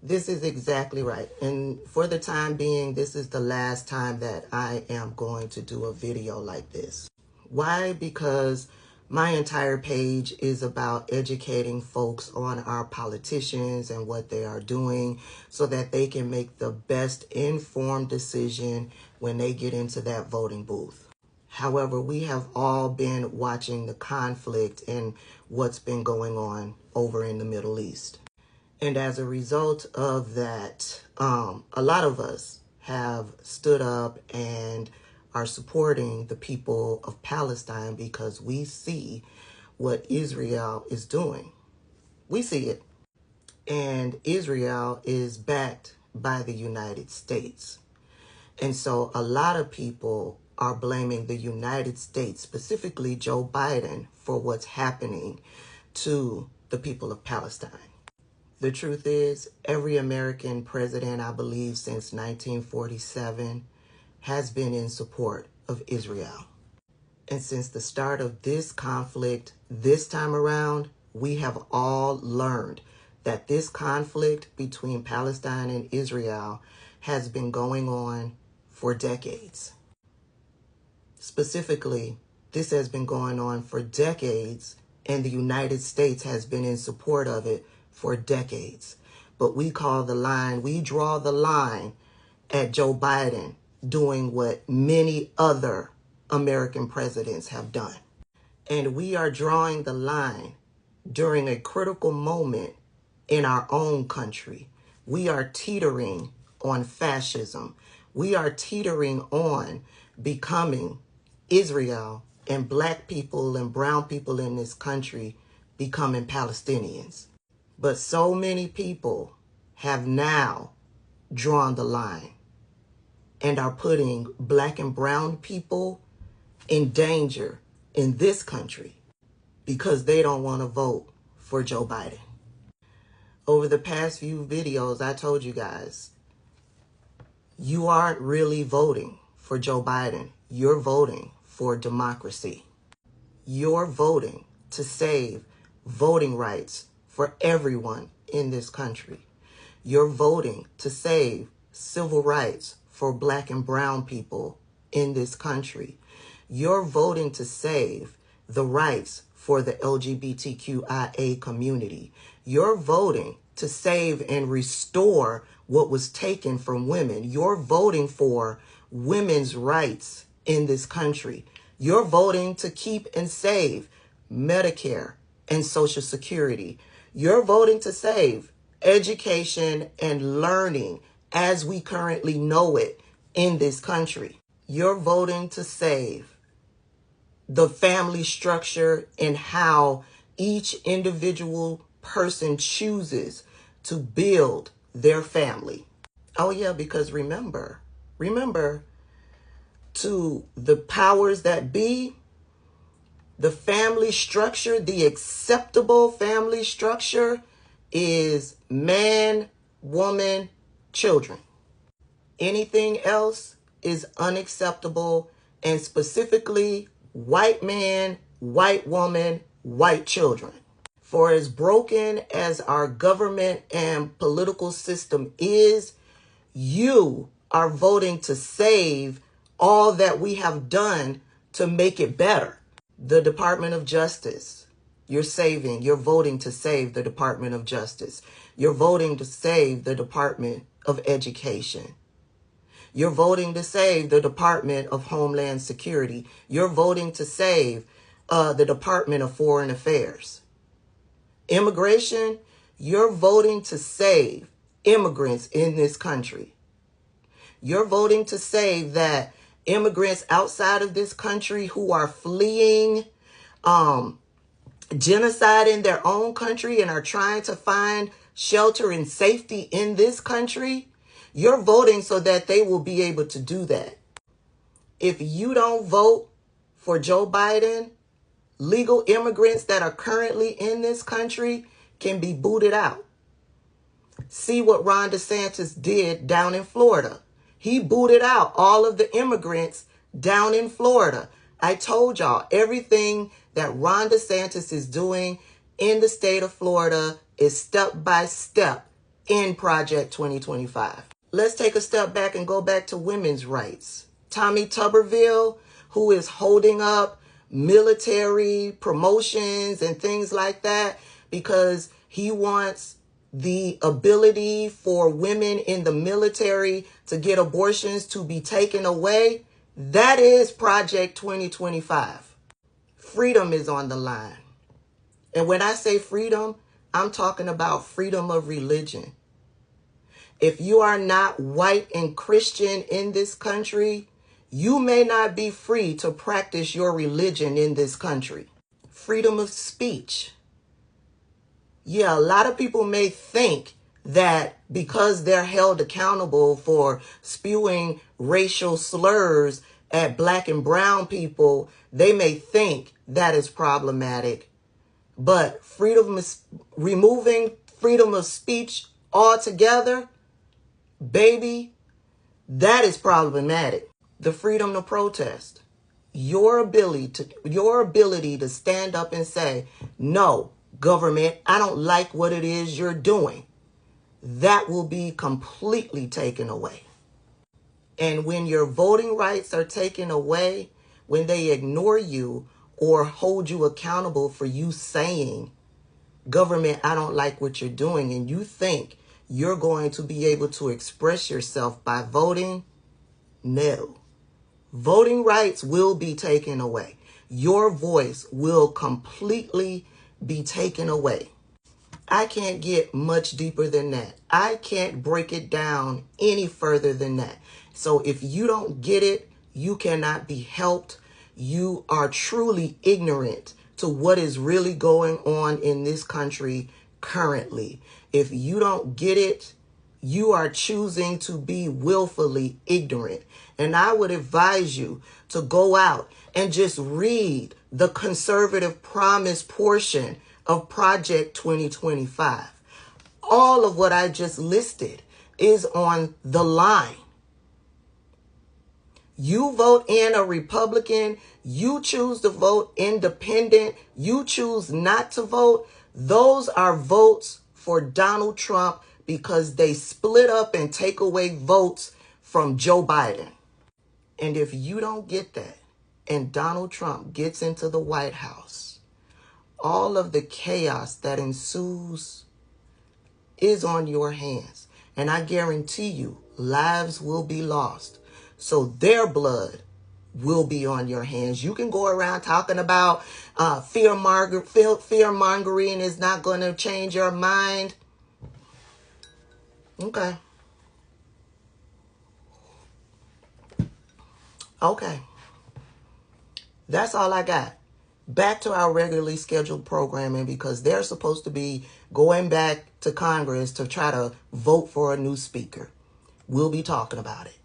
This is exactly right. And for the time being, this is the last time that I am going to do a video like this. Why? Because my entire page is about educating folks on our politicians and what they are doing so that they can make the best informed decision when they get into that voting booth. However, we have all been watching the conflict and what's been going on over in the Middle East. And as a result of that, a lot of us have stood up and are supporting the people of Palestine because we see what Israel is doing. We see it. And Israel is backed by the United States. And so a lot of people are blaming the United States, specifically Joe Biden, for what's happening to the people of Palestine. The truth is, every American president, I believe, since 1947 has been in support of Israel. And since the start of this conflict, this time around, we have all learned that this conflict between Palestine and Israel has been going on for decades. Specifically, this has been going on for decades, and the United States has been in support of it for decades. But we draw the line at Joe Biden doing what many other American presidents have done. And we are drawing the line during a critical moment in our own country. We are teetering on fascism. We are teetering on becoming Israel, and black people and brown people in this country becoming Palestinians. But so many people have now drawn the line and are putting black and brown people in danger in this country because they don't want to vote for Joe Biden. Over the past few videos, I told you guys, you aren't really voting for Joe Biden. You're voting for democracy. You're voting to save voting rights for everyone in this country. You're voting to save civil rights for black and brown people in this country. You're voting to save the rights for the LGBTQIA community. You're voting to save and restore what was taken from women. You're voting for women's rights in this country. You're voting to keep and save Medicare and Social Security. You're voting to save education and learning as we currently know it in this country. You're voting to save the family structure and how each individual person chooses to build their family. Oh yeah, because remember, to the powers that be, the family structure, the acceptable family structure is man, woman, children. Anything else is unacceptable, and specifically white man, white woman, white children. For as broken as our government and political system is, you are voting to save all that we have done to make it better. The Department of Justice, you're voting to save the Department of Justice. You're voting to save the Department of Education. You're voting to save the Department of Homeland Security. You're voting to save the Department of Foreign Affairs. Immigration, you're voting to save immigrants in this country. You're voting to save that immigrants outside of this country who are fleeing genocide in their own country and are trying to find shelter and safety in this country, you're voting so that they will be able to do that. If you don't vote for Joe Biden, legal immigrants that are currently in this country can be booted out. See what Ron DeSantis did down in Florida. He booted out all of the immigrants down in Florida. I told y'all everything that Ron DeSantis is doing in the state of Florida is step by step in Project 2025. Let's take a step back and go back to women's rights. Tommy Tuberville, who is holding up military promotions and things like that because he wants the ability for women in the military to get abortions to be taken away. That is Project 2025. Freedom is on the line. And when I say freedom, I'm talking about freedom of religion. If you are not white and Christian in this country, you may not be free to practice your religion in this country. Freedom of speech. Yeah, a lot of people may think that because they're held accountable for spewing racial slurs at black and brown people, they may think that is problematic. But removing freedom of speech altogether, baby, that is problematic. The freedom to protest. Your ability to stand up and say, no, government, I don't like what it is you're doing. That will be completely taken away. And when your voting rights are taken away, when they ignore you or hold you accountable for you saying, government, I don't like what you're doing, and you think you're going to be able to express yourself by voting, no. Voting rights will be taken away. Your voice will completely be taken away. I can't get much deeper than that. I can't break it down any further than that. So if you don't get it, you cannot be helped. You are truly ignorant to what is really going on in this country currently. If you don't get it, you are choosing to be willfully ignorant. And I would advise you to go out and just read the conservative promise portion of Project 2025. All of what I just listed is on the line. You vote in a Republican, you choose to vote independent, you choose not to vote. Those are votes for Donald Trump because they split up and take away votes from Joe Biden. And if you don't get that, and Donald Trump gets into the White House, all of the chaos that ensues is on your hands. And I guarantee you, lives will be lost. So their blood will be on your hands. You can go around talking about fear-mongering is not going to change your mind. Okay. Okay. That's all I got. Back to our regularly scheduled programming because they're supposed to be going back to Congress to try to vote for a new speaker. We'll be talking about it.